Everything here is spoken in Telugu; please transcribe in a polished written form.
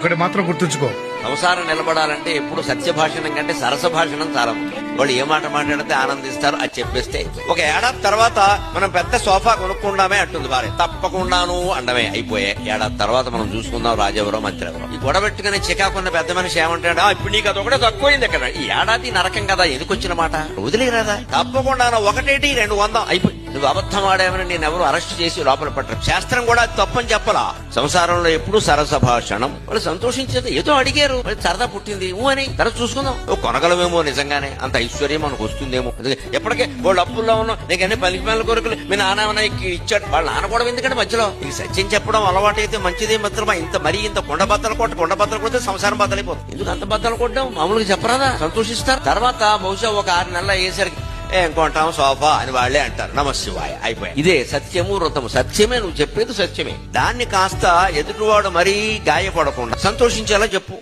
ఒకటి మాత్రం గుర్తుంచుకో, సంసారం నిలబడాలంటే ఎప్పుడు సత్య భాషణం కంటే సరస భాషణం చాలా ముఖ్యం. వాళ్ళు ఏ మాట మాట్లాడితే ఆనందిస్తారు, అది చెప్పేస్తే. ఒక ఏడాది తర్వాత మనం పెద్ద సోఫా కొనుక్కుండామే అంటుంది భార్య. తప్పకుండాను అండమే. అయిపోయే ఏడాది తర్వాత మనం చూసుకుందాం రాజెవరో మంత్రి ఎవరో. ఈ గొడవ పెట్టుకుని చికాకున్న పెద్ద మనిషి ఏమంటాడా, ఇప్పుడు నీకు అదొకటే తక్కువైంది ఇక్కడ, ఈ ఏడాది నరకం కదా, ఎందుకొచ్చిన మాట వదిలేరాదా. తప్పకుండాను 1-200 అయిపోయి. నువ్వు అబద్ధం ఆడామని నేను ఎవరు అరెస్ట్ చేసి లోపల పట్టరు. శాస్త్రం కూడా తప్పని చెప్పలా. సంసారంలో ఎప్పుడు సరస భాషణం. వాళ్ళు సంతోషించేది, ఏదో అడిగారు, సరదా పుట్టింది అని తర్వాత చూసుకుందాం. కొనగలమేమో నిజంగానే, అంత ఐశ్వర్యం మనకు వస్తుందేమో. ఎప్పటికే వాళ్ళు అప్పుల్లో ఉన్నాం, నీకు అన్ని పలికి మేల కోరికలు మీ నాన్న ఇచ్చాడు. వాళ్ళ నాన్న కూడా ఎందుకంటే మధ్యలో నీకు సత్యం చెప్పడం అలవాటు అయితే మంచిదే మిత్రమా. ఇంత కొండ బద్దలు కొడితే సంసారం బద్దలైపోతుంది. ఎందుకు అంత బద్దలు కొట్టడం, మామూలుగా చెప్పరాదా, సంతోషిస్తారు. తర్వాత బహుశా ఒక 6 నెలలు అయ్యేసరికి ఏం కొంటాం సోఫా అని వాళ్లే అంటారు. నమశివాయ, అయిపోయాయి. ఇదే సత్యము వ్రతము. సత్యమే, నువ్వు చెప్పేది సత్యమే. దాన్ని కాస్త ఎదుటివాడు మరీ గాయపడకుండా సంతోషించేలా చెప్పు.